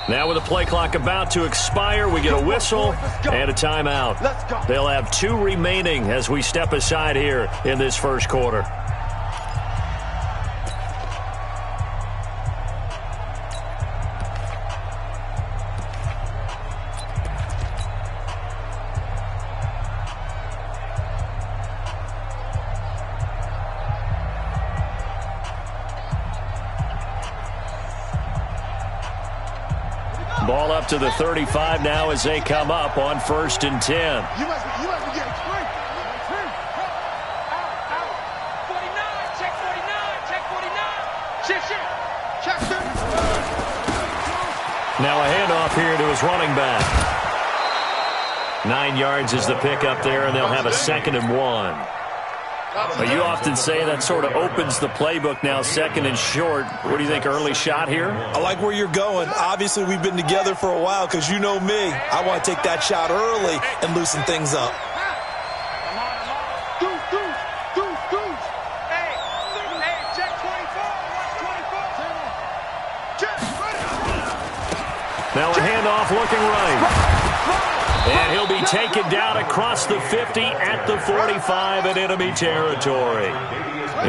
Now with the play clock about to expire, we get a whistle and a timeout. They'll have 2 remaining as we step aside here in this first quarter. Ball up to the 35 now as they come up on 1st and 10. You must be getting free. Out. 49, check 49, check 49. Check 30. Now a handoff here to his running back. 9 yards is the pickup there, and they'll have a 2nd and 1. You often say that sort of opens the playbook now, 2nd and short. What do you think, early shot here? I like where you're going. Obviously, we've been together for a while because you know me. I want to take that shot early and loosen things up. Now a handoff looking right. And he'll be taken down across the 50 at the 45 in enemy territory.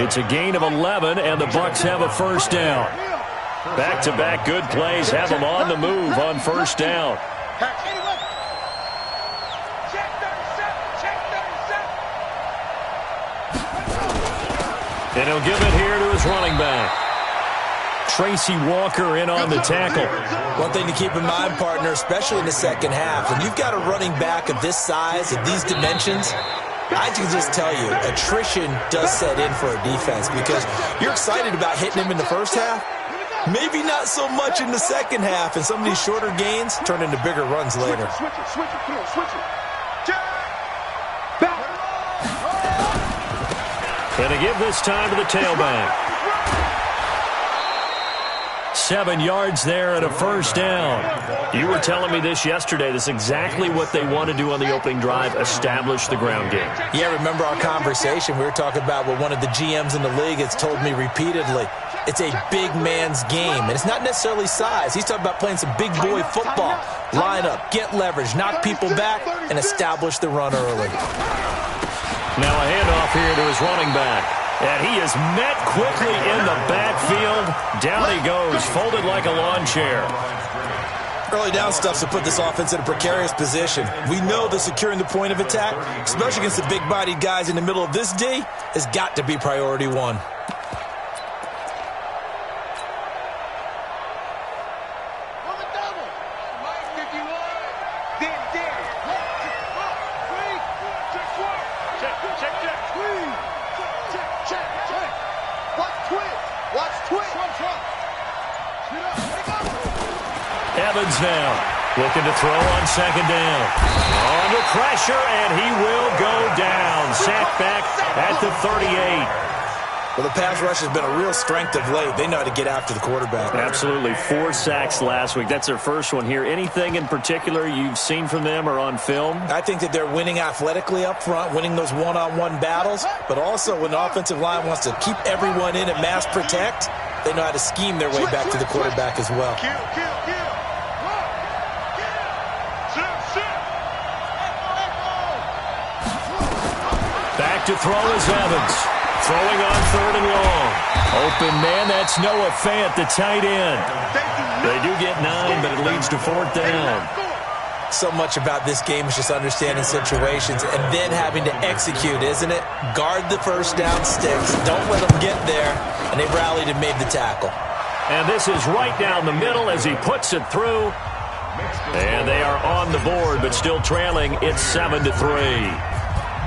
It's a gain of 11, and the Bucs have a 1st down. Back-to-back good plays have them on the move on 1st down. And he'll give it here to his running back. Tracy Walker in on the tackle. One thing to keep in mind, partner, especially in the second half, when you've got a running back of this size, of these dimensions, I can just tell you, attrition does set in for a defense because you're excited about hitting him in the first half. Maybe not so much in the second half, and some of these shorter gains turn into bigger runs later. Switch it. And to give this time to the tailback. 7 yards there and a 1st down. You were telling me this yesterday. This is exactly what they want to do on the opening drive, establish the ground game. Yeah, remember our conversation? We were talking about what one of the GMs in the league has told me repeatedly. It's a big man's game, and it's not necessarily size. He's talking about playing some big boy football. Line up, get leverage, knock people back, and establish the run early. Now a handoff here to his running back. And he is met quickly in the backfield. Down he goes, folded like a lawn chair. Early down stuff to put this offense in a precarious position. We know that securing the point of attack, especially against the big-bodied guys in the middle of this D, has got to be priority 1. Evans now looking to throw on 2nd down. Under pressure, and he will go down. Sacked back at the 38. Well, the pass rush has been a real strength of late. They know how to get after the quarterback. Absolutely. 4 sacks last week. That's their first one here. Anything in particular you've seen from them or on film? I think that they're winning athletically up front, winning those one-on-one battles, but also when the offensive line wants to keep everyone in and mass protect, they know how to scheme their way back to the quarterback as well. Back to throw is Evans. Throwing on 3rd and long. Open man, that's Noah Fant, the tight end. They do get 9, but it leads to 4th down. So much about this game is just understanding situations and then having to execute, isn't it? Guard the 1st down sticks. Don't let them get there. And they rallied and made the tackle. And this is right down the middle as he puts it through. And they are on the board, but still trailing. It's 7-3.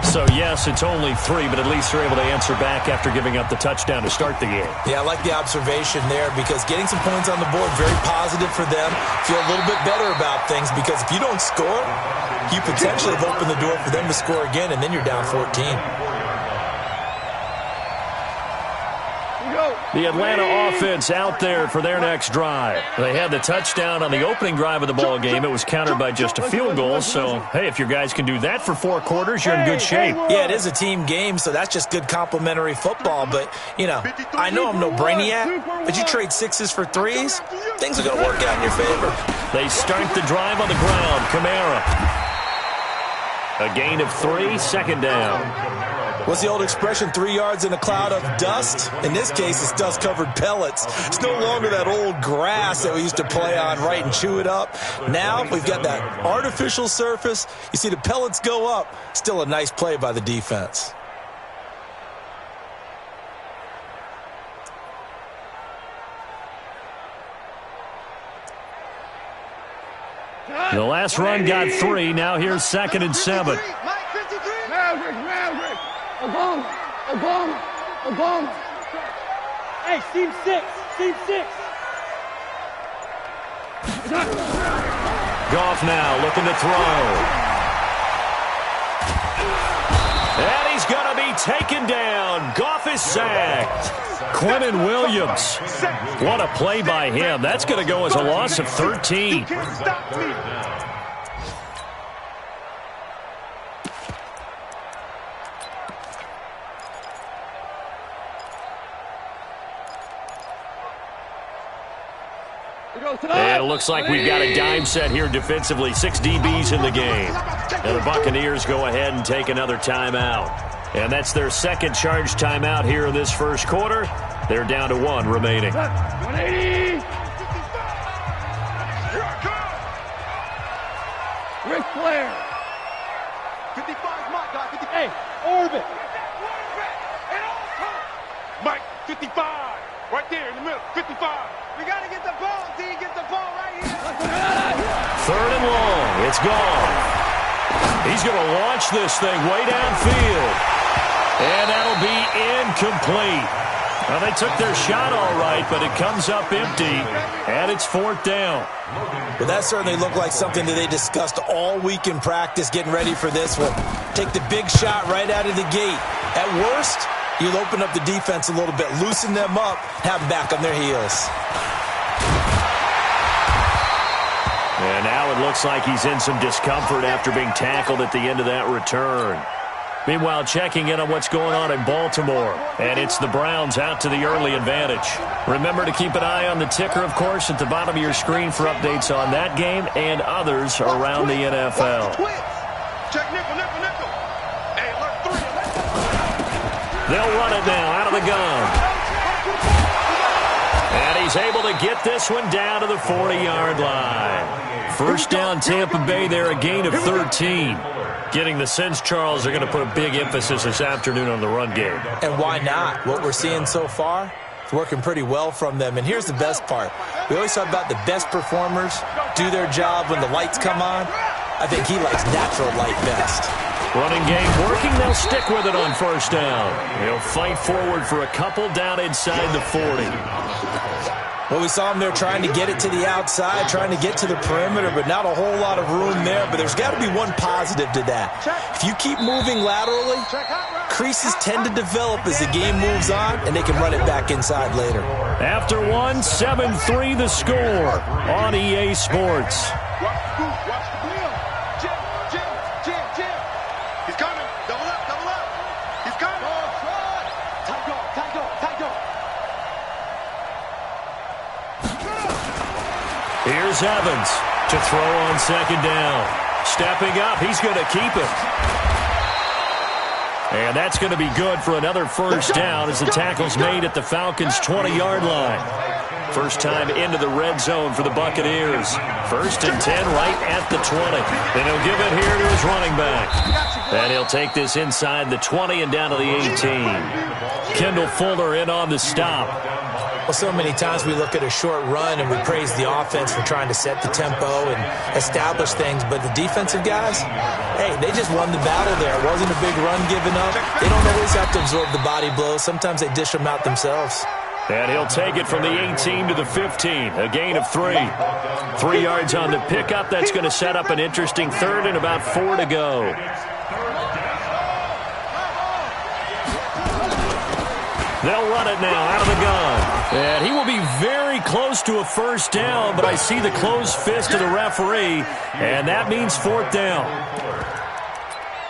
So, yes, it's only 3, but at least they're able to answer back after giving up the touchdown to start the game. Yeah, I like the observation there because getting some points on the board, very positive for them. Feel a little bit better about things because if you don't score, you potentially have opened the door for them to score again, and then you're down 14. The Atlanta offense out there for their next drive. They had the touchdown on the opening drive of the ball game. It was countered by just a field goal. So, hey, if your guys can do that for 4 quarters, you're in good shape. Yeah, it is a team game, so that's just good complimentary football. But, you know, I know I'm no brainiac, but you trade 6s for 3s, things are going to work out in your favor. They start the drive on the ground. Kamara. A gain of 3, second down. What's the old expression, 3 yards in a cloud of dust? In this case, it's dust-covered pellets. It's no longer that old grass that we used to play on, right, and chew it up. Now we've got that artificial surface. You see the pellets go up. Still a nice play by the defense. The last run got 3. Now here's 2nd and 7. Maverick. Obama. Hey, team 6. Goff now looking to throw. And he's going to be taken down. Goff is sacked. Quentin Williams. What a play by him. That's going to go as a loss of 13. And it looks like we've got a dime set here defensively. 6 DBs in the game. And the Buccaneers go ahead and take another timeout. And that's their second charge timeout here in this first quarter. They're down to 1 remaining. 180. Ric Flair. 55, Mike, guy, 55. Hey, Orbit. Mike, 55. Right there in the middle, 55. We got to get the ball, D. Get the ball right here. 3rd and long. It's gone. He's going to launch this thing way downfield. And that'll be incomplete. Well, they took their shot all right, but it comes up empty, and it's 4th down. Well, that certainly looked like something that they discussed all week in practice, getting ready for this one. Take the big shot right out of the gate. At worst, you'll open up the defense a little bit, loosen them up, have them back on their heels. And now it looks like he's in some discomfort after being tackled at the end of that return. Meanwhile, checking in on what's going on in Baltimore. And it's the Browns out to the early advantage. Remember to keep an eye on the ticker, of course, at the bottom of your screen for updates on that game and others around the NFL. Check nickel. Hey, look, 3. They'll run it now out of the gun. And he's able to get this one down to the 40-yard line. First down, Tampa Bay there, a gain of 13. Getting the sense, Charles, they're going to put a big emphasis this afternoon on the run game. And why not? What we're seeing so far, it's working pretty well from them. And here's the best part. We always talk about the best performers do their job when the lights come on. I think he likes natural light best. Running game working. They'll stick with it on first down. They'll fight forward for a couple down inside the 40. Well, we saw him there trying to get it to the outside, trying to get to the perimeter, but not a whole lot of room there. But there's got to be one positive to that. If you keep moving laterally, creases tend to develop as the game moves on, and they can run it back inside later. After 1, 7-3 the score on EA Sports. He's coming. Double up. He's coming. Tight go. Here's Evans to throw on second down. Stepping up, he's going to keep it. And that's going to be good for another first down as the tackle's made at the Falcons' 20-yard line. First time into the red zone for the Buccaneers. 1st and 10 right at the 20. Then he'll give it here to his running back. And he'll take this inside the 20 and down to the 18. Kendall Fuller in on the stop. Well, so many times we look at a short run and we praise the offense for trying to set the tempo and establish things, but the defensive guys, hey, they just won the battle there. It wasn't a big run given up. They don't always have to absorb the body blows. Sometimes they dish them out themselves. And he'll take it from the 18 to the 15, a gain of 3. 3 yards on the pickup. That's going to set up an interesting third and about 4 to go. They'll run it now out of the gun. And he will be very close to a first down, but I see the closed fist of the referee, and that means fourth down.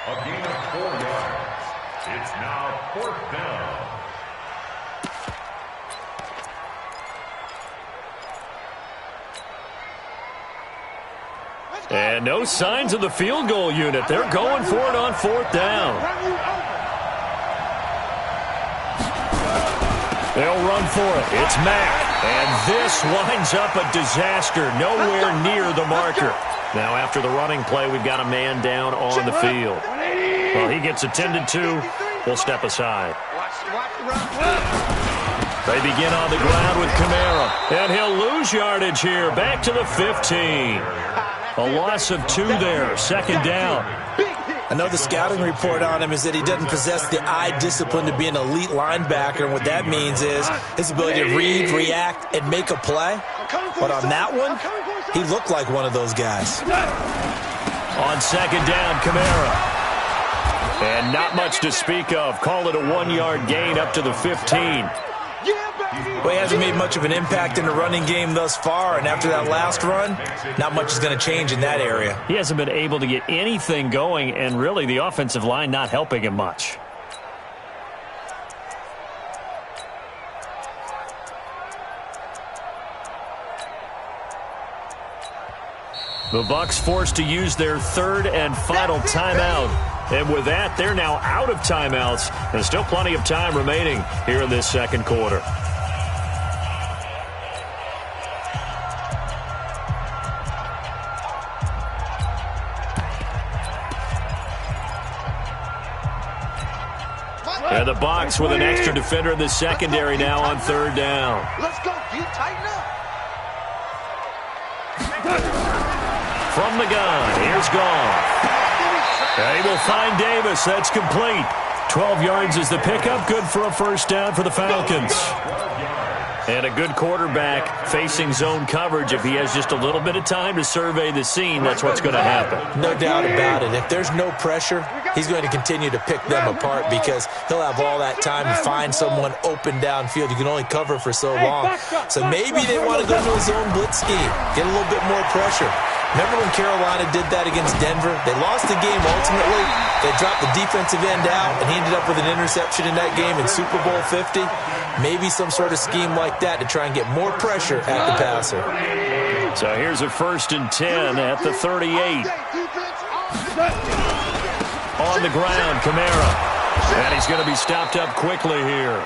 A gain of 4 yards. It's now fourth down. And no signs of the field goal unit. They're going for it on fourth down. They'll run for it. It's Mack. And this winds up a disaster. Nowhere near the marker. Now after the running play, we've got a man down on the field. Well, he gets attended to. We'll step aside. They begin on the ground with Kamara. And he'll lose yardage here. Back to the 15. A loss of 2 there. Second down. I know the scouting report on him is that he doesn't possess the eye discipline to be an elite linebacker, and what that means is his ability to read, react, and make a play. But on that one, he looked like one of those guys. On second down, Kamara. And not much to speak of. Call it a 1-yard gain up to the 15. Well, he hasn't made much of an impact in the running game thus far, and after that last run, not much is going to change in that area. He hasn't been able to get anything going, and really the offensive line not helping him much. The Bucs forced to use their third and final timeout. And with that, they're now out of timeouts. And still plenty of time remaining here in this second quarter. And the Bucs with an extra defender in the secondary now on third down. Let's go, D. Tighten up. From the gun, here's Goff. They will find Davis. That's complete. 12 yards is the pickup. Good for a first down for the Falcons. And a good quarterback facing zone coverage. If he has just a little bit of time to survey the scene, that's what's going to happen. No doubt about it. If there's no pressure, he's going to continue to pick them apart because he'll have all that time to find someone open downfield. You can only cover for so long. So maybe they want to go to a zone blitz scheme, get a little bit more pressure. Remember when Carolina did that against Denver? They lost the game ultimately. They dropped the defensive end out, and he ended up with an interception in that game in Super Bowl 50. Maybe some sort of scheme like that to try and get more pressure at the passer. So here's a 1st and 10 at the 38. On the ground, Kamara. And he's going to be stopped up quickly here.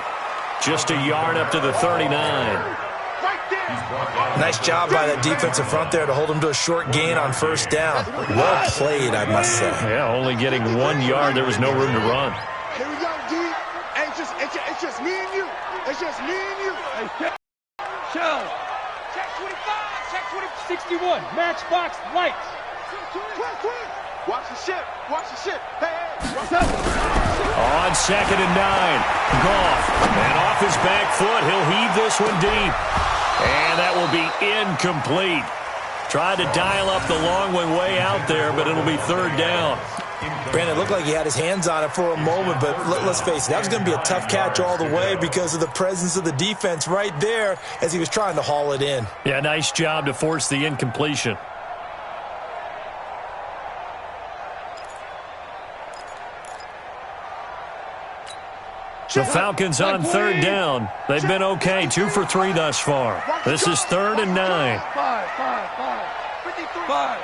Just a yard up to the 39. Nice job by that defensive front there to hold him to a short gain on first down. Well played, I must say. Yeah, only getting 1 yard. There was no room to run. Here we go, D. Hey, it's just me and you. It's just me and you. Show. Check 25. Check 61. Matchbox lights. Watch the ship. Watch the ship. Hey. Watch that. On 2nd and 9. Goff. And off his back foot, he'll heave this one deep. And that will be incomplete. Tried to dial up the long one way out there, but it'll be third down. Brandon, it looked like he had his hands on it for a moment, but let's face it, that was going to be a tough catch all the way because of the presence of the defense right there as he was trying to haul it in. Yeah, nice job to force the incompletion. The Falcons on third down. They've been okay, 2 for 3 thus far. This is 3rd and 9. 55.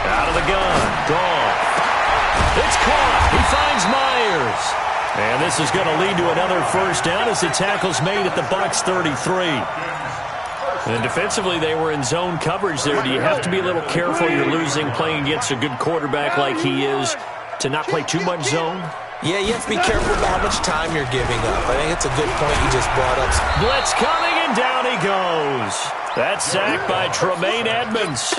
Out of the gun. Goff. It's caught. He finds Myers. And this is going to lead to another first down as the tackle's made at the Bucs 33. And defensively, they were in zone coverage there. Do you have to be a little careful? You're losing playing against a good quarterback like he is to not play too much zone? Yeah, you have to be careful about how much time you're giving up. I think it's a good point you just brought up. Blitz coming, and down he goes. That's sacked by Tremaine Edmonds.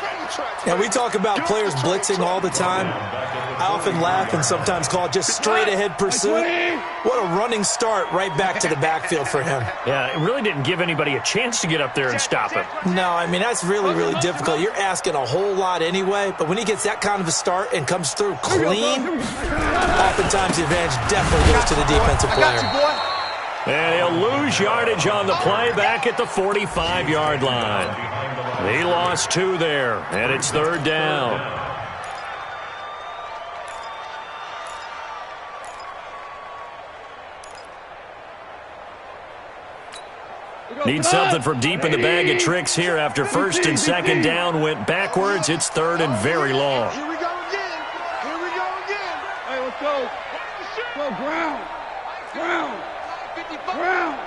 Now, we talk about players blitzing all the time. I often laugh and sometimes call it just straight-ahead pursuit. What a running start right back to the backfield for him. Yeah, it really didn't give anybody a chance to get up there and stop him. No, I mean, that's really, really difficult. You're asking a whole lot anyway, but when he gets that kind of a start and comes through clean, oftentimes the advantage definitely goes to the defensive player. And he'll lose yardage on the play back at the 45-yard line. He lost 2 there, and it's 3rd down. Need something from deep in the bag of tricks here after 1st and 2nd down went backwards. It's 3rd and very long. Here we go again. Here we go again. Hey, let's go. Go ground. Ground. Ground.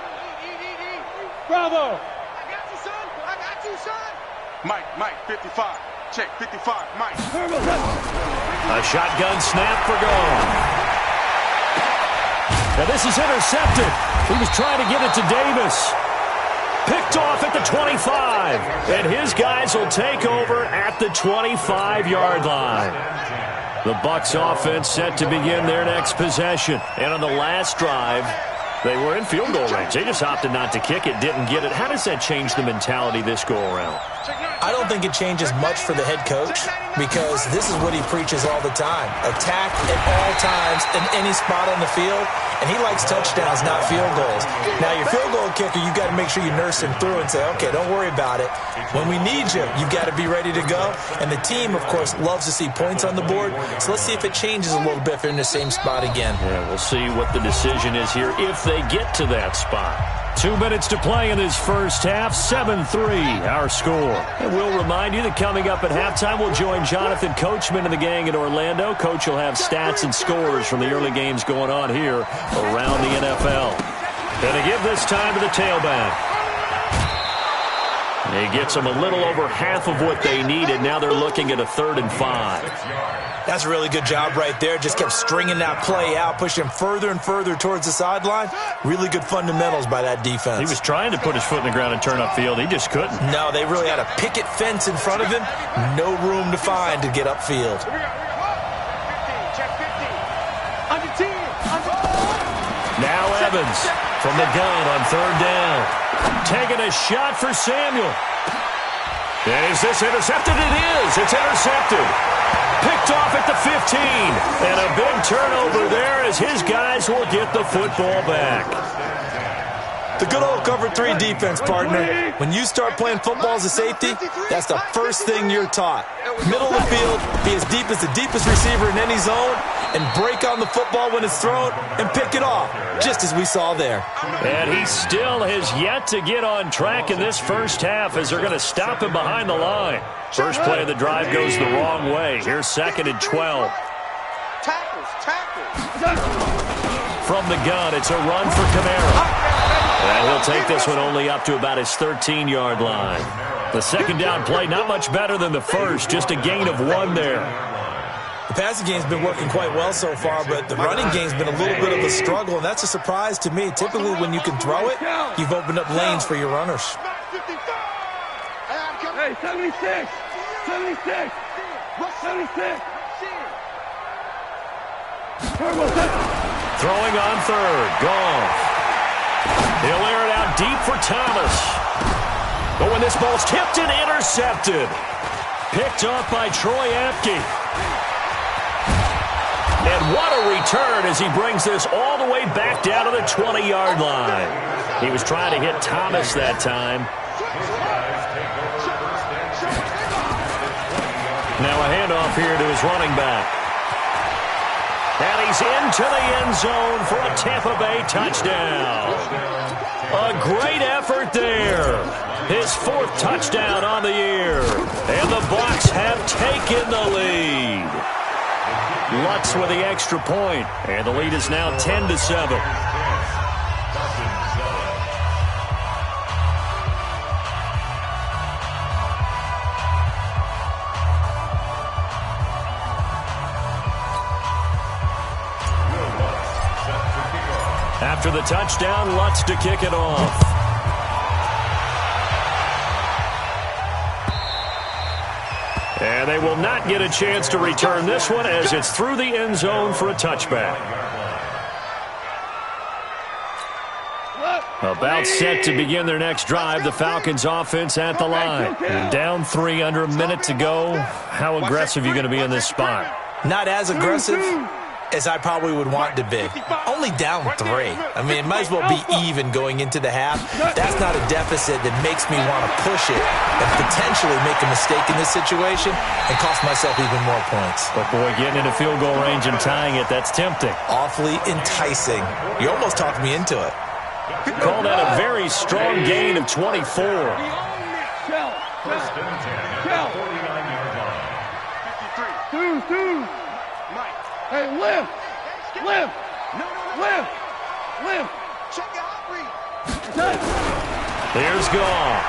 Bravo. I got you, son. I got you, son. Mike, 55. Check, 55, Mike. A shotgun snap for goal. Now this is intercepted. He was trying to get it to Davis. Picked off at the 25. And his guys will take over at the 25-yard line. The Bucs offense set to begin their next possession. And on the last drive, they were in field goal range. They just opted not to kick it, didn't get it. How does that change the mentality this go-around? I don't think it changes much for the head coach because this is what he preaches all the time. Attack at all times in any spot on the field, and he likes touchdowns, not field goals. Now, your field goal kicker, you've got to make sure you nurse him through and say, okay, don't worry about it. When we need you, you've got to be ready to go. And the team, of course, loves to see points on the board. So let's see if it changes a little bit if they're in the same spot again. Yeah, we'll see what the decision is here if they get to that spot. 2 minutes to play in this first half, 7-3 our score. And we'll remind you that coming up at halftime, we'll join Jonathan Coachman and the gang in Orlando. Coach will have stats and scores from the early games going on here around the NFL. Going to give this time to the tailback. He gets them a little over half of what they needed. Now they're looking at a 3rd and 5. That's a really good job right there. Just kept stringing that play out, pushing further and further towards the sideline. Really good fundamentals by that defense. He was trying to put his foot in the ground and turn upfield. He just couldn't. No, they really had a picket fence in front of him. No room to find to get upfield. Check 50. Under 10. Now Evans from the gun on 3rd down. Taking a shot for Samuel. Is this intercepted? It is. It's intercepted. Picked off at the 15. And a big turnover there as his guys will get the football back. The good old cover 3 defense, partner. When you start playing football as a safety, that's the first thing you're taught. Middle of the field, be as deep as the deepest receiver in any zone, and break on the football when it's thrown and pick it off, just as we saw there. And he still has yet to get on track in this first half as they're going to stop him behind the line. First play of the drive goes the wrong way. Here's 2nd and 12. Tackles. From the gun, it's a run for Kamara. And he'll take this one only up to about his 13-yard line. The 2nd down play, not much better than the first, just a gain of 1 there. The passing game's been working quite well so far, but the running game's been a little bit of a struggle, and that's a surprise to me. Typically, when you can throw it, you've opened up lanes for your runners. Hey, 76. 76. 76. Throwing on 3rd, Goff. He'll air it out deep for Thomas. But when this ball's tipped and intercepted. Picked off by Troy Apke. And what a return as he brings this all the way back down to the 20-yard line. He was trying to hit Thomas that time. Now a handoff here to his running back. And he's into the end zone for a Tampa Bay touchdown. A great effort there. His 4th touchdown on the year. And the Bucs have taken the lead. Lutz with the extra point. And the lead is now 10-7. After the touchdown, Lutz to kick it off. And they will not get a chance to return this one as it's through the end zone for a touchback. About set to begin their next drive, the Falcons offense at the line. Down 3, under a minute to go. How aggressive are you going to be in this spot? Not as aggressive as I probably would want to be. Only down 3. I mean, it might as well be even going into the half. That's not a deficit that makes me want to push it and potentially make a mistake in this situation and cost myself even more points. But, boy, getting into field goal range and tying it, that's tempting. Awfully enticing. You almost talked me into it. Call that a very strong gain of 24. First and 10 at the 49-yard line. Two. Hey, lift. Check out read. There's Goff.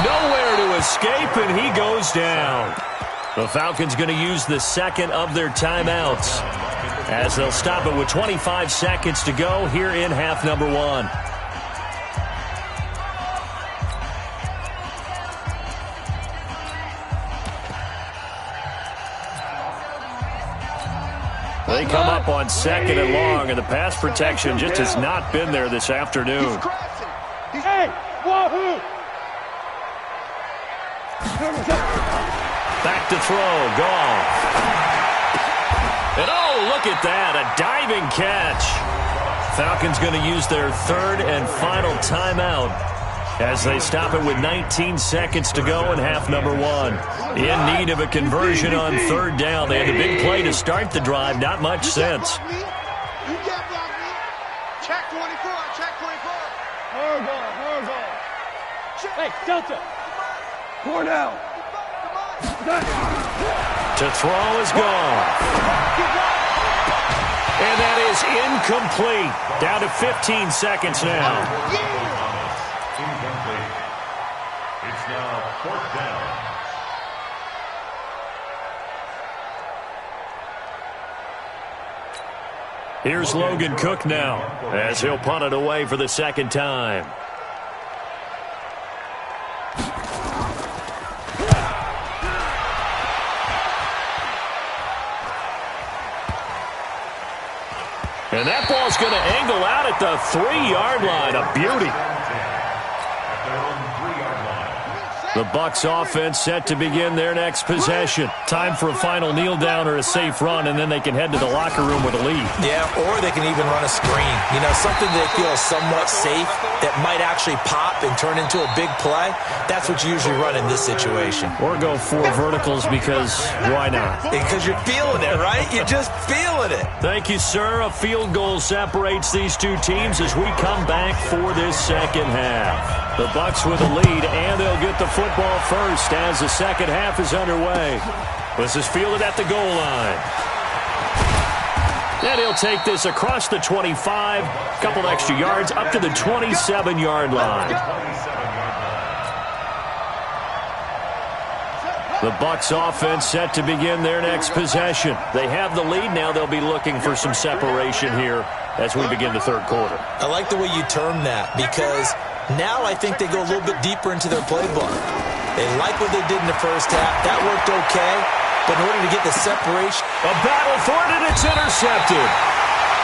Nowhere to escape, and he goes down. The Falcons going to use the second of their timeouts as they'll stop it with 25 seconds to go here in half number 1. They come up on 2nd and long, and the pass protection just has not been there this afternoon. Hey, wahoo! Back to throw, Goff. And oh, look at that, a diving catch. Falcons going to use their 3rd and final timeout as they stop it with 19 seconds to go in half number 1. In need of a conversion on 3rd down. They had a big play to start the drive, not much sense. You can't block me. Check 24. Hard ball. Hey, Delta. Cornell. To throw is gone. And that is incomplete. Down to 15 seconds now. Incomplete. It's now 4th down. Here's Logan Cook now as he'll punt it away for the 2nd time. And that ball's going to angle out at the 3-yard line. A beauty. The Bucs offense set to begin their next possession. Time for a final kneel down or a safe run, and then they can head to the locker room with a lead. Yeah, or they can even run a screen. You know, something they feel somewhat safe that might actually pop and turn into a big play. That's what you usually run in this situation. Or go 4 verticals because why not? Because you're feeling it, right? You're just feeling it. Thank you, sir. A field goal separates these two teams as we come back for this 2nd half. The Bucs with a lead, and they'll get the football first as the 2nd half is underway. This is fielded at the goal line. And he'll take this across the 25, a couple extra yards, up to the 27-yard line. The Bucs offense set to begin their next possession. They have the lead now. They'll be looking for some separation here as we begin the 3rd quarter. I like the way you term that because now I think they go a little bit deeper into their playbook. They like what they did in the 1st half. That worked okay. But in order to get the separation... A battle for it, and it's intercepted.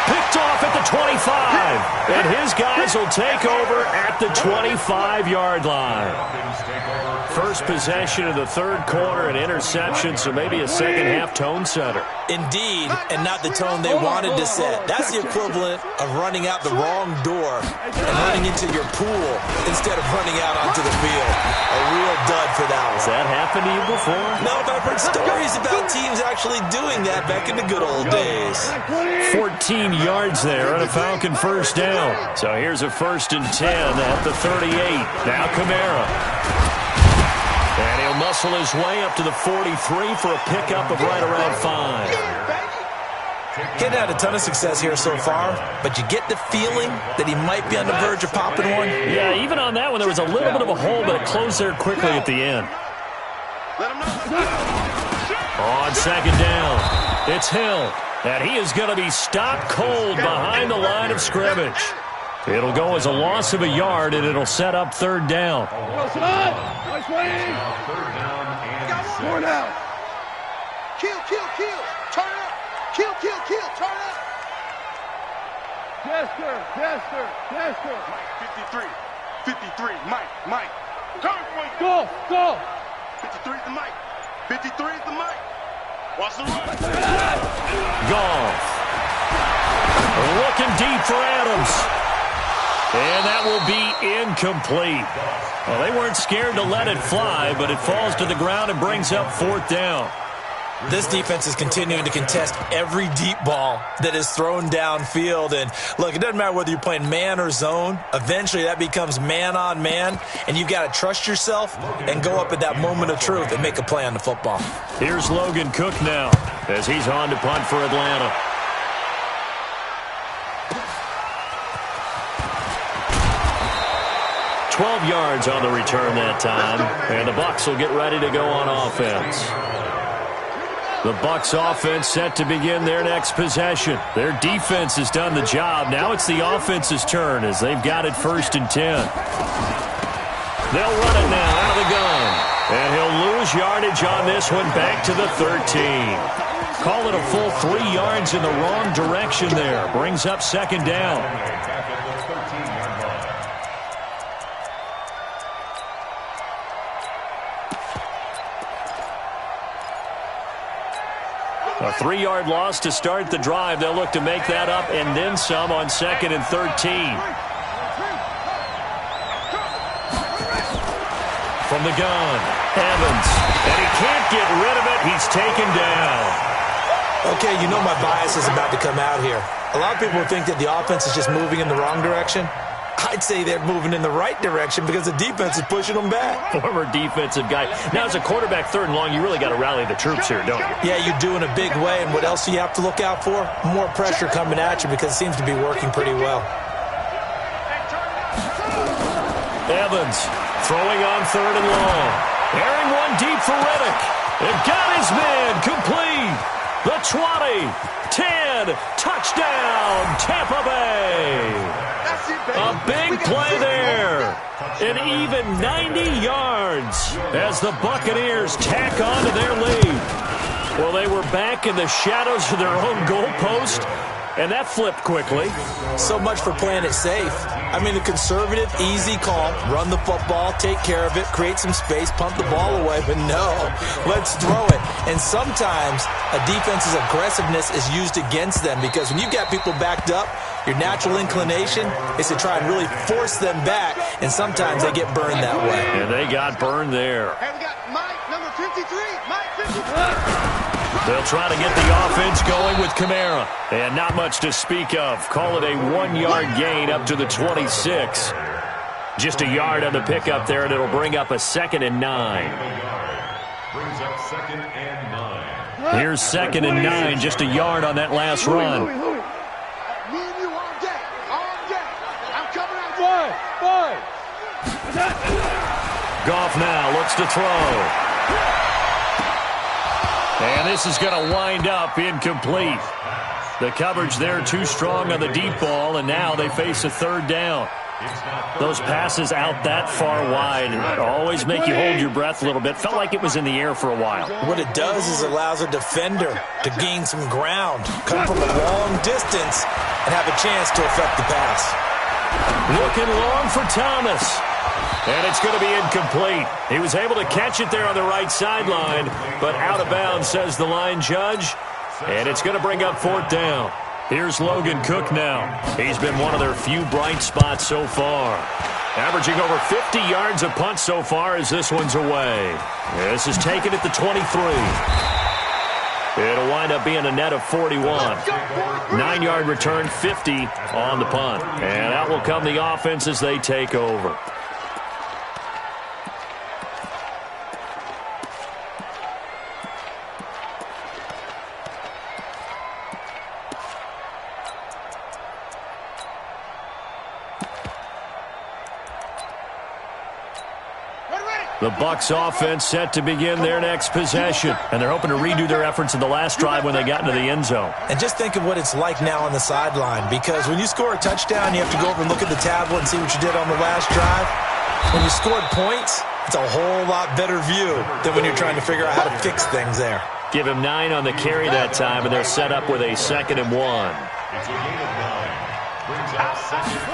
Picked off at the 25. And his guys will take over at the 25-yard line. First possession of the 3rd quarter, an interception, so maybe a 2nd half tone setter. Indeed, and not the tone they wanted to set. That's the equivalent of running out the wrong door and running into your pool instead of running out onto the field. A real dud for that one. Has that happened to you before? No, but I've heard stories about teams actually doing that back in the good old days. 14 yards there on a Falcon 1st down. So here's a 1st and 10 at the 38. Now Kamara. And he'll muscle his way up to the 43 for a pickup of right around 5. Getting had a ton of success here so far, but you get the feeling that he might be on the verge of popping one. Yeah, even on that one, there was a little bit of a hole, but it closed there quickly at the end. On 2nd down, it's Hill, and he is going to be stopped cold behind the line of scrimmage. It'll go as a loss of a yard, and it'll set up third down. Wilson on. Nice wing. Third down and 6. More now. Kill. Turn up. Kill. Turn up. Jester. 53. Mike. Turn, boy. Go. 53 is the Mike. 53 is the Mike. Watch the run. Goff. Looking deep for Adams. And that will be incomplete. Well, they weren't scared to let it fly, but it falls to the ground and brings up fourth down. This defense is continuing to contest every deep ball that is thrown downfield. And, look, it doesn't matter whether you're playing man or zone. Eventually, that becomes man-on-man, and you've got to trust yourself and go up at that moment of truth and make a play on the football. Here's Logan Cook now as he's on to punt for Atlanta. $12 yards on the return that time, and the Bucs will get ready to go on offense. The Bucs offense set to begin their next possession. Their defense has done the job. Now it's the offense's turn as they've got it 1st and 10. They'll run it now out of the gun. And he'll lose yardage on this one back to the 13. Call it a full 3 yards in the wrong direction there. Brings up second down. A 3-yard loss to start the drive. They'll look to make that up and then some on 2nd and 13. From the gun, Evans. And he can't get rid of it. He's taken down. Okay, you know my bias is about to come out here. A lot of people think that the offense is just moving in the wrong direction. I'd say they're moving in the right direction because the defense is pushing them back. Former defensive guy. Now, as a quarterback 3rd and long, you really got to rally the troops here, don't you? Yeah, you do in a big way. And what else do you have to look out for? More pressure coming at you because it seems to be working pretty well. Evans throwing on 3rd and long. Airing one deep for Reddick. And got his man complete. The 20, 10, touchdown, Tampa Bay. A big play there. An even 90 yards as the Buccaneers tack on to their lead. Well, they were back in the shadows of their own goalpost, and that flipped quickly. So much for playing it safe. I mean, the conservative, easy call, run the football, take care of it, create some space, pump the ball away. But no, let's throw it. And sometimes a defense's aggressiveness is used against them because when you've got people backed up, your natural inclination is to try and really force them back, and sometimes they get burned that way. And they got burned there. Hey, we got Mike, number 53. Mike, 53. They'll try to get the offense going with Kamara. And not much to speak of. Call it a 1-yard gain up to the 26. Just a yard on the pickup there, and it'll bring up a 2nd and 9. Brings up 2nd and 9. Here's 2nd and 9, just a yard on that last run. Me and you all day. I'm coming out. Five. Goff now looks to throw. And this is going to wind up incomplete. The coverage there too strong on the deep ball, and now they face a 3rd down. Those passes out that far wide always make you hold your breath a little bit. Felt like it was in the air for a while. What it does is it allows a defender to gain some ground, come from a long distance, and have a chance to affect the pass. Looking long for Thomas. And it's going to be incomplete. He was able to catch it there on the right sideline, but out of bounds, says the line judge. And it's going to bring up 4th down. Here's Logan Cook now. He's been one of their few bright spots so far. Averaging over 50 yards a punt so far as this one's away. This is taken at the 23. It'll wind up being a net of 41. 9-yard return, 50 on the punt. And out will come the offense as they take over. The Bucs offense set to begin their next possession, and they're hoping to redo their efforts in the last drive when they got into the end zone. And just think of what it's like now on the sideline, because when you score a touchdown, you have to go over and look at the tablet and see what you did on the last drive. When you scored points, it's a whole lot better view than when you're trying to figure out how to fix things there. Give him 9 on the carry that time, and they're set up with a 2nd and 1. It's a gain of 9. Brings up 2nd.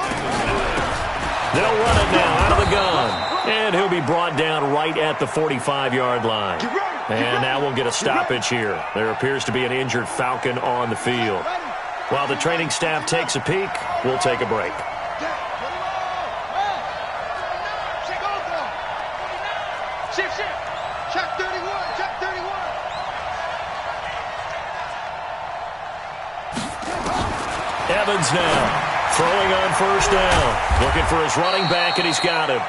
They'll run it now out of the gun. And he'll be brought down right at the 45-yard line. And now we'll get a stoppage here. There appears to be an injured Falcon on the field. While the training staff takes a peek, we'll take a break. Check 31, check 31. Evans now throwing on first down. Looking for his running back, and he's got him.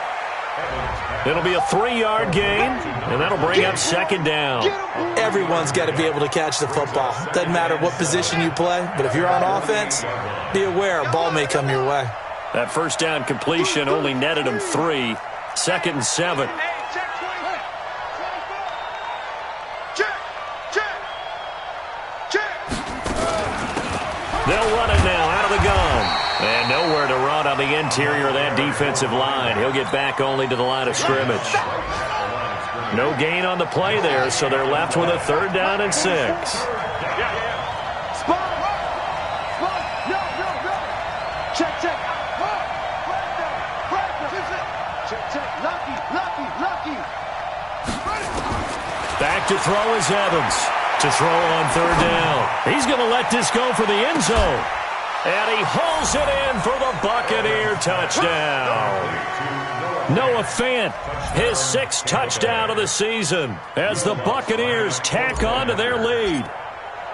It'll be a 3-yard gain, and that'll bring up 2nd down. Everyone's got to be able to catch the football. Doesn't matter what position you play, but if you're on offense, be aware a ball may come your way. That first down completion only netted him 3. 2nd and 7. They'll run it now out of the gun. And nowhere to run on the interior of that defensive line. He'll get back only to the line of scrimmage. No gain on the play there, so they're left with a 3rd down and 6. Back to throw is Evans. To throw on 3rd down. He's going to let this go for the end zone. And he hauls it in for the Buccaneer touchdown. Noah Fant, his 6th touchdown of the season as the Buccaneers tack on to their lead.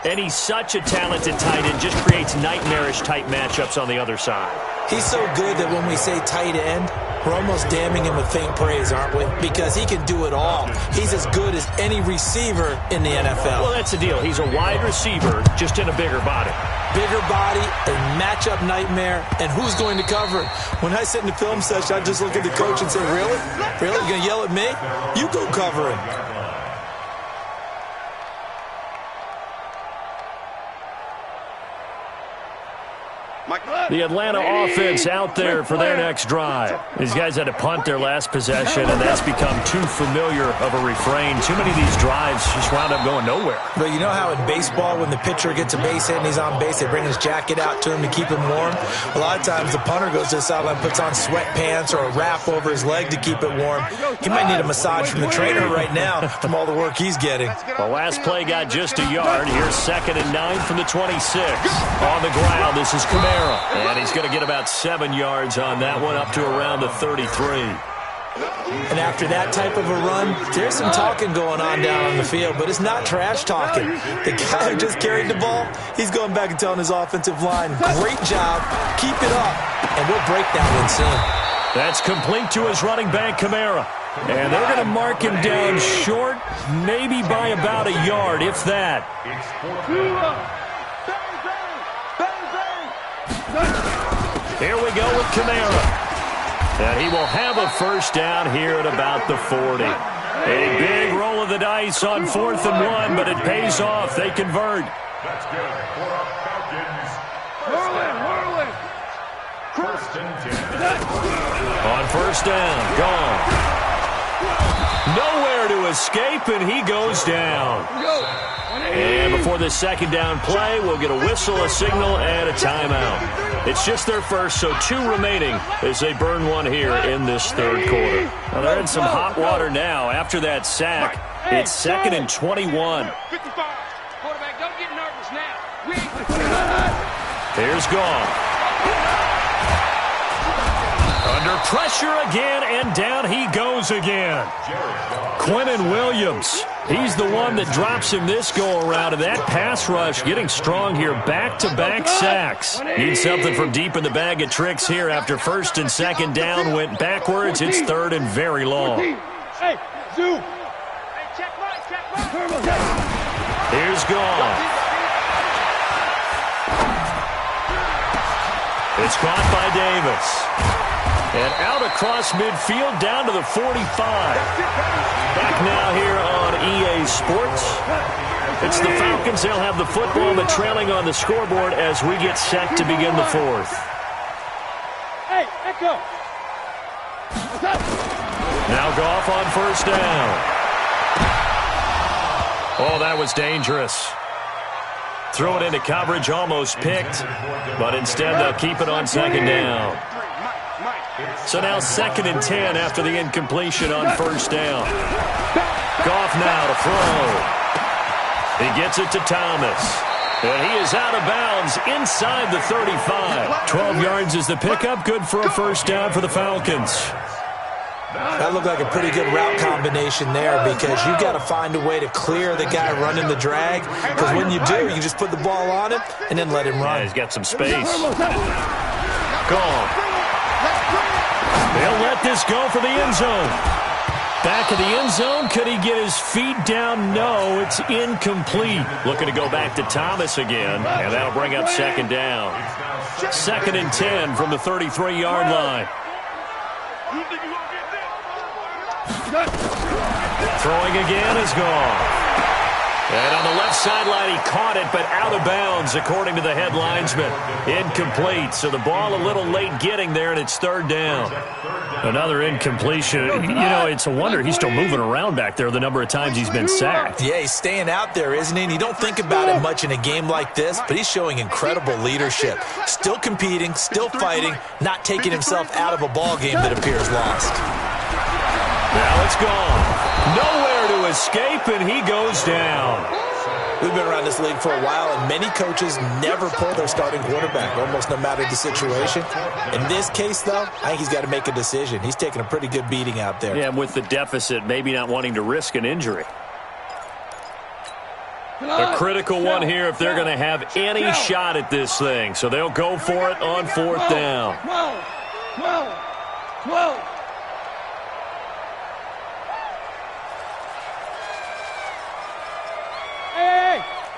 And he's such a talented tight end, just creates nightmarish-type matchups on the other side. He's so good that when we say tight end, we're almost damning him with faint praise, aren't we? Because he can do it all. He's as good as any receiver in the NFL. Well, that's the deal. He's a wide receiver, just in a bigger body. Bigger body, a matchup nightmare, and who's going to cover it? When I sit in the film session, I just look at the coach and say, really? Really? You're going to yell at me? You go cover him. The Atlanta offense out there for their next drive. These guys had to punt their last possession, and that's become too familiar of a refrain. Too many of these drives just wound up going nowhere. But you know how in baseball, when the pitcher gets a base hit and he's on base, they bring his jacket out to him to keep him warm? A lot of times the punter goes to the sideline, puts on sweatpants or a wrap over his leg to keep it warm. He might need a massage from the trainer right now from all the work he's getting. The last play got just a yard. Here's 2nd and 9 from the 26. On the ground, this is Kamara. And he's going to get about 7 yards on that one, up to around the 33. And after that type of a run, there's some talking going on down on the field, but it's not trash talking. The guy who just carried the ball, he's going back and telling his offensive line, great job, keep it up, and we'll break that one soon. That's complete to his running back, Kamara. And they're going to mark him down short, maybe by about a yard, if that. Here we go with Kamara. And he will have a first down here at about the 40. A big roll of the dice on 4th and 1, but it pays off. They convert. That's good for our Falcons. Whirling. First and 10. On first down, gone. Nowhere to escape, and he goes down. And before this 2nd down play, we'll get a whistle, a signal, and a timeout. It's just their first, so 2 remaining as they burn one here in this 3rd quarter. Now they're in some hot water now. After that sack, it's 2nd and 21. 55. Quarterback, don't get nervous now. Here's Gone. Under pressure again, and down he goes again. Quinnen Williams, he's the one that drops him this go-around, and that pass rush getting strong here. Back-to-back sacks. Need something from deep in the bag of tricks here after 1st and 2nd down. Went backwards. It's 3rd and very long. Hey, Zoo. Hey, check right. Here's Gone. It's caught by Davis. And out across midfield down to the 45. Back now here on EA Sports. It's the Falcons. They'll have the football, but trailing on the scoreboard as we get set to begin the fourth. Hey, Echo. Now Goff on first down. Oh, that was dangerous. Throw it into coverage, almost picked, but instead they'll keep it on second down. So now 2nd and 10 after the incompletion on first down. Goff now to throw. He gets it to Thomas. And he is out of bounds inside the 35. 12 yards is the pickup. Good for a first down for the Falcons. That looked like a pretty good route combination there because you got to find a way to clear the guy running the drag, because when you do, you just put the ball on him and then let him run. Yeah, he's got some space. Gone. They'll let this go for the end zone. Back of the end zone. Could he get his feet down? No, it's incomplete. Looking to go back to Thomas again, and that'll bring up second down. 2nd and 10 from the 33-yard line. Throwing again is gone. And on the left sideline, he caught it, but out of bounds, according to the head linesman. Incomplete, so the ball a little late getting there, and it's third down. Another incompletion. You know, it's a wonder he's still moving around back there the number of times he's been sacked. Yeah, he's staying out there, isn't he? And you don't think about it much in a game like this, but he's showing incredible leadership. Still competing, still fighting, not taking himself out of a ball game that appears lost. Now it's gone. Nowhere to escape, and he goes down. We've been around this league for a while, and many coaches never pull their starting quarterback, almost no matter the situation. In this case, though, I think he's got to make a decision. He's taking a pretty good beating out there. Yeah, and with the deficit, maybe not wanting to risk an injury. A critical one here if they're going to have any shot at this thing. So they'll go for it on fourth down. 12.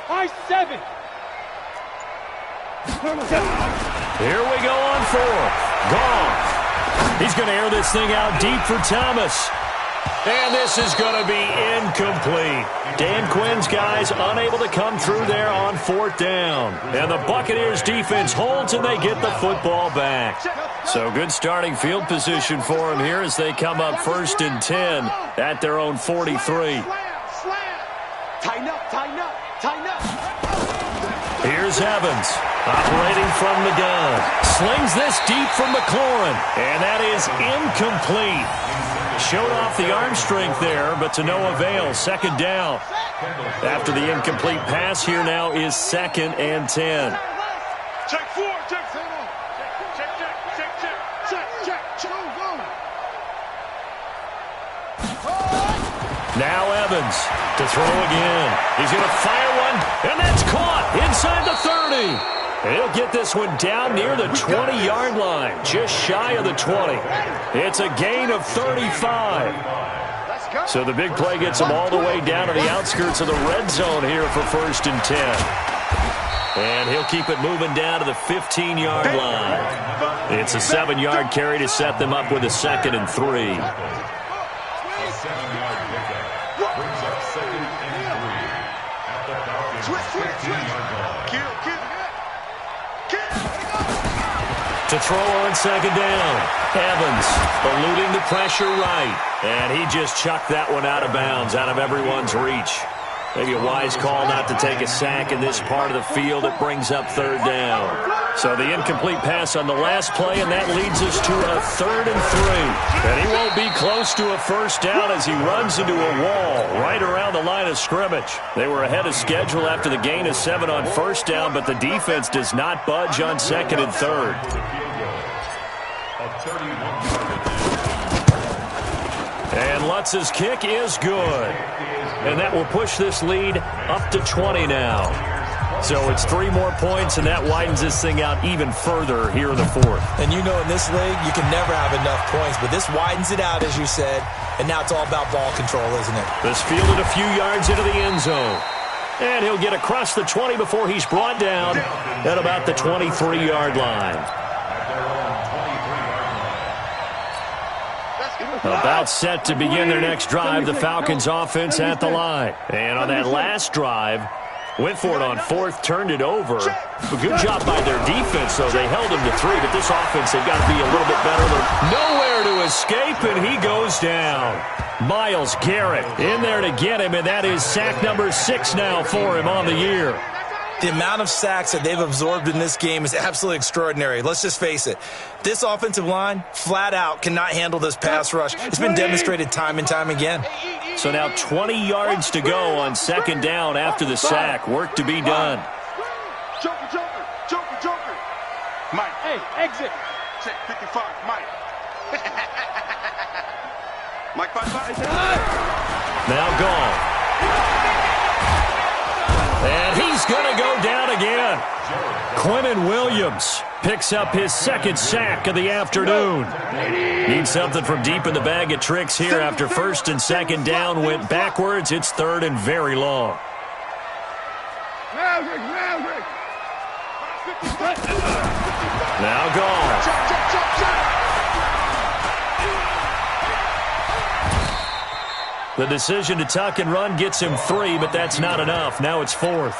I-7. Here we go on fourth. Gone. He's going to air this thing out deep for Thomas. And this is going to be incomplete. Dan Quinn's guys unable to come through there on fourth down. And the Buccaneers defense holds and they get the football back. So good starting field position for them here as they come up 1st and 10 at their own 43. Tighten up, tighten up, tighten up. Here's Evans, operating from the gun. Slings this deep from McLaurin, and that is incomplete. Showed off the arm strength there, but to no avail. Second down. After the incomplete pass, here now is 2nd and 10. Check 4, check 4. Check. Now Evans to throw again. He's going to fire one, and that's caught inside the 30. He'll get this one down near the 20-yard line, just shy of the 20. It's a gain of 35. So the big play gets him all the way down to the outskirts of the red zone here for 1st and 10. And he'll keep it moving down to the 15-yard line. It's a 7-yard carry to set them up with a 2nd and 3. To throw on 2nd down. Evans eluding the pressure right. And he just chucked that one out of bounds, out of everyone's reach. Maybe a wise call not to take a sack in this part of the field. It brings up 3rd down. So the incomplete pass on the last play, and that leads us to a 3rd and 3. And he won't be close to a first down as he runs into a wall right around the line of scrimmage. They were ahead of schedule after the gain of 7 on first down, but the defense does not budge on 2nd and 3rd. And Lutz's kick is good. And that will push this lead up to 20 now. So it's 3 more points, and that widens this thing out even further here in the 4th. And you know in this league, you can never have enough points, but this widens it out, as you said, and now it's all about ball control, isn't it? This fielded a few yards into the end zone. And he'll get across the 20 before he's brought down at about the 23-yard line. About set to begin their next drive, the Falcons offense at the line. And on that last drive, went for it on fourth, turned it over. A good job by their defense, though. They held him to 3, but this offense, they've got to be a little bit better. Nowhere to escape, and he goes down. Myles Garrett in there to get him, and that is sack number 6 now for him on the year. The amount of sacks that they've absorbed in this game is absolutely extraordinary. Let's just face it. This offensive line, flat out, cannot handle this pass rush. It's been demonstrated time and time again. So now 20 yards to go on second down after the sack. Work to be done. Joker. Mike, hey, exit. Check 55, Mike. Mike, 5. Now gone. And he's going to go down again. Quinnen Williams picks up his second sack of the afternoon. Needs something from deep in the bag of tricks here after first and second down went backwards. It's third and very long. Now gone. The decision to tuck and run gets him 3, but that's not enough. Now it's 4th.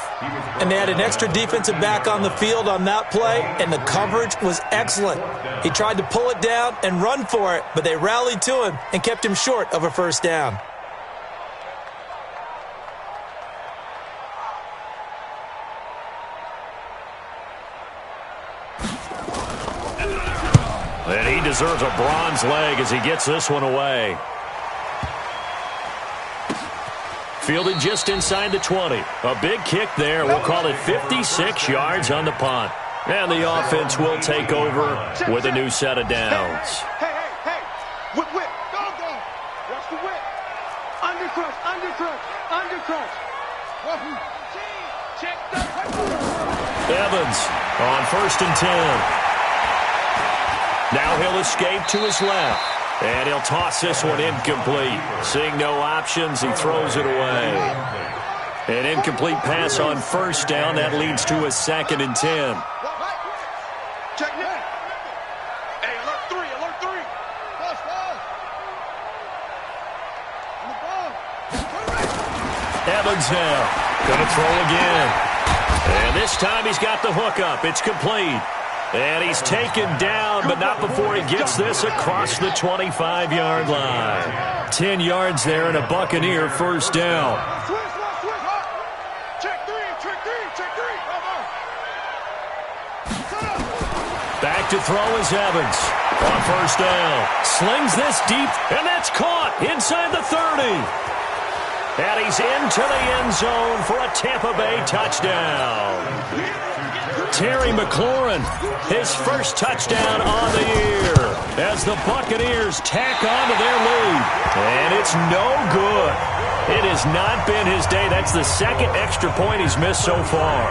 And they had an extra defensive back on the field on that play, and the coverage was excellent. He tried to pull it down and run for it, but they rallied to him and kept him short of a first down. And he deserves a bronze leg as he gets this one away. Fielded just inside the 20. A big kick there. We'll call it 56 yards on the punt. And the offense will take over with a new set of downs. Hey. Whip. Go. Watch the whip. Undercrush. Check the... Evans on first and 10. Now he'll escape to his left. And he'll toss this one incomplete. Seeing no options, he throws it away. An incomplete pass on first down. That leads to a 2nd and 10. Check that. Hey, alert 3. Evans now. Gonna throw again. And this time he's got the hook up. It's complete. And he's taken down, but not before he gets this across the 25-yard line. 10 yards there and a Buccaneer first down. Check 3. Back to throw is Evans on first down. Slings this deep, and that's caught inside the 30. And he's into the end zone for a Tampa Bay touchdown. Terry McLaurin, his first touchdown on the year as the Buccaneers tack on to their lead. And it's no good. It has not been his day. That's the second extra point he's missed so far.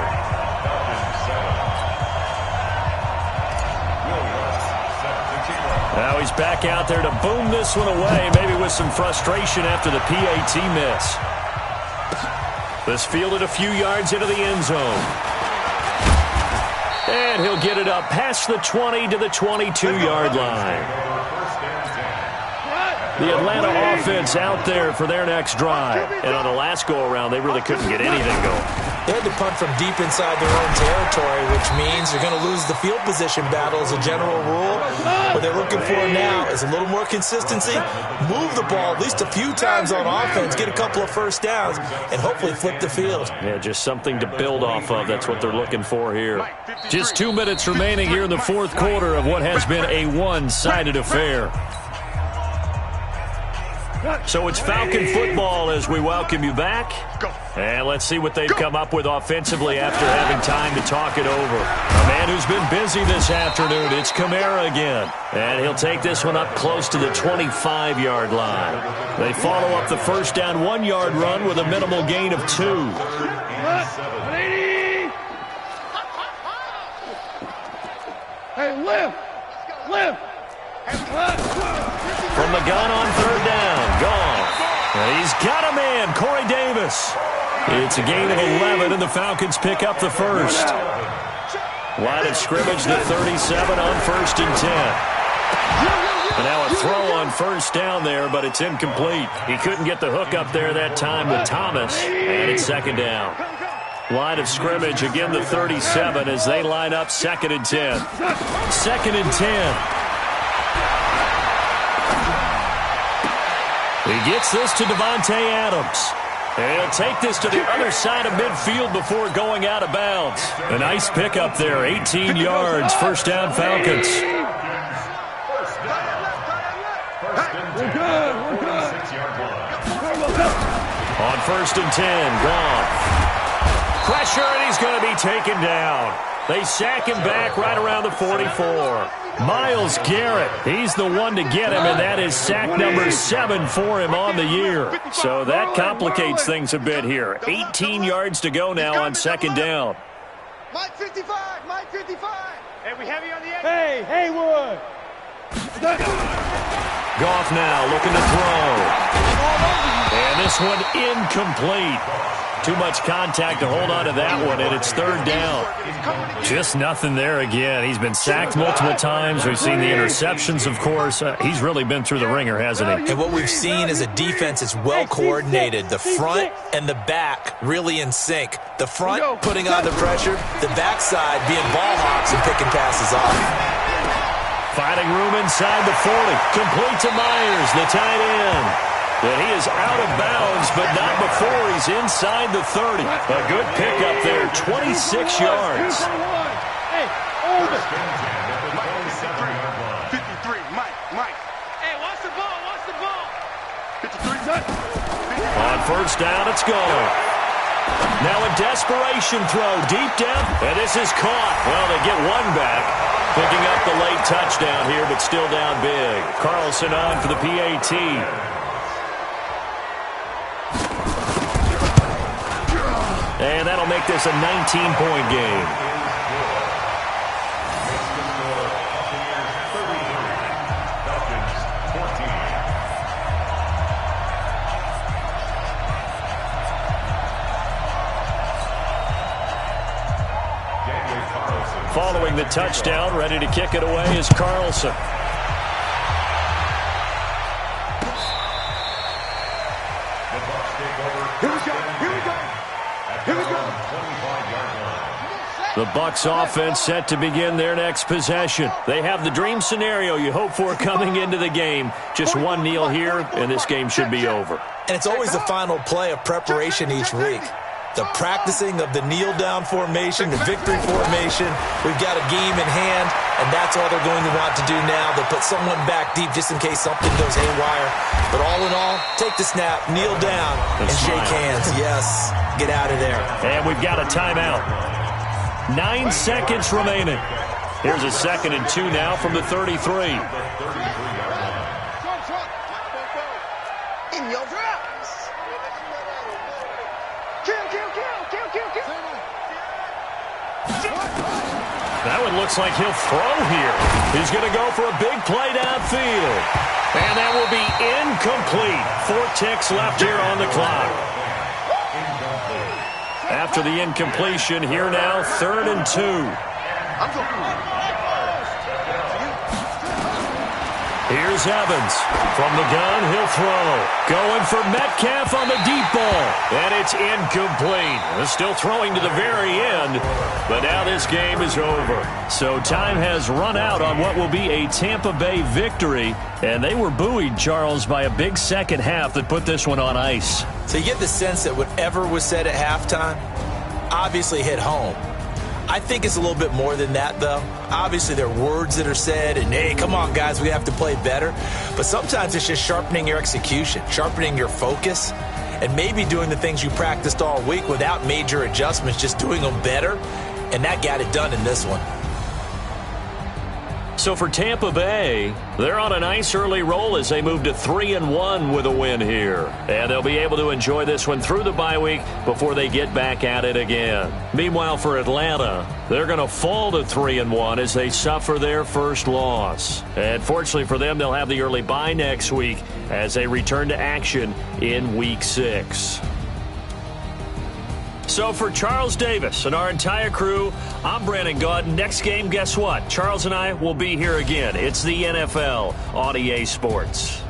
Now he's back out there to boom this one away, maybe with some frustration after the PAT miss. This fielded a few yards into the end zone. And he'll get it up past the 20 to the 22-yard line. The Atlanta offense out there for their next drive. And on the last go-around, they really couldn't get anything going. They had to punt from deep inside their own territory, which means they're going to lose the field position battle as a general rule. What they're looking for now is a little more consistency, move the ball at least a few times on offense, get a couple of first downs, and hopefully flip the field. Yeah, just something to build off of. That's what they're looking for here. Just 2 minutes remaining here in the fourth quarter of what has been a one-sided affair. So it's Falcon football as we welcome you back. And let's see what they've come up with offensively after having time to talk it over. A man who's been busy this afternoon, it's Kamara again. And he'll take this one up close to the 25-yard line. They follow up the first down 1-yard run with a minimal gain of 2. Hey, lift. From the gun on third down, gone. And he's got a man, Corey Davis. It's a gain of 11, and the Falcons pick up the first. Line of scrimmage, the 37 on first and 10. And now a throw on first down there, but it's incomplete. He couldn't get the hook up there that time with Thomas, and it's second down. Line of scrimmage, again the 37 as they line up 2nd and 10. 2nd and 10. He gets this to Davante Adams. And he'll take this to the other side of midfield before going out of bounds. A nice pickup there, 18 yards, first down Falcons. We're good. On 1st and 10, gone. Pressure, and he's going to be taken down. They sack him back right around the 44. Myles Garrett, he's the one to get him, and that is sack number 7 for him on the year. So that complicates things a bit here. 18 yards to go now on 2nd down. Mike 55, Mike 55. Hey, we heavy on the edge. Hey, Haywood. Goff now looking to throw. And this one incomplete. Too much contact to hold on to that one, and it's 3rd down. Just nothing there again. He's been sacked multiple times. We've seen the interceptions, of course. He's really been through the ringer, hasn't he? And what we've seen is a defense that's well coordinated. The front and the back really in sync. The front putting on the pressure, the backside being ball hawks and picking passes off. Finding room inside the 40. Complete to Myers, the tight end. And he is out of bounds, but not before he's inside the 30. A good pickup there, 26 yards. Hey, hold it. 53, Mike. Hey, watch the ball. 53. On first down, it's gone. Now a desperation throw deep down, and this is caught. Well, they get one back. Picking up the late touchdown here, but still down big. Carlson on for the PAT. And that'll make this a 19-point game. Following the touchdown, ready to kick it away is Carlson. The Bucs offense set to begin their next possession. They have the dream scenario you hope for coming into the game. Just one kneel here, and this game should be over. And it's always the final play of preparation each week. The practicing of the kneel-down formation, the victory formation. We've got a game in hand, and that's all they're going to want to do now. They'll put someone back deep just in case something goes haywire. But all in all, take the snap, kneel down, and shake hands. Yes, get out of there. And we've got a timeout. 9 seconds remaining. Here's a 2nd and 2 now from the 33. In your drops. Kill. That one looks like he'll throw here. He's going to go for a big play downfield. And that will be incomplete. 4 ticks left here on the clock. After the incompletion, here now, 3rd and 2. Here's Evans. From the gun, he'll throw. Going for Metcalf on the deep ball. And it's incomplete. They're still throwing to the very end. But now this game is over. So time has run out on what will be a Tampa Bay victory. And they were buoyed, Charles, by a big second half that put this one on ice. So you get the sense that whatever was said at halftime obviously hit home. I think it's a little bit more than that, though. Obviously, there are words that are said, and, hey, come on, guys, we have to play better. But sometimes it's just sharpening your execution, sharpening your focus, and maybe doing the things you practiced all week without major adjustments, just doing them better, and that got it done in this one. So for Tampa Bay, they're on a nice early roll as they move to 3-1 with a win here. And they'll be able to enjoy this one through the bye week before they get back at it again. Meanwhile, for Atlanta, they're going to fall to 3-1 as they suffer their first loss. And fortunately for them, they'll have the early bye next week as they return to action in Week 6. So for Charles Davis and our entire crew, I'm Brandon Gaudin. Next game, guess what? Charles and I will be here again. It's the NFL on EA Sports.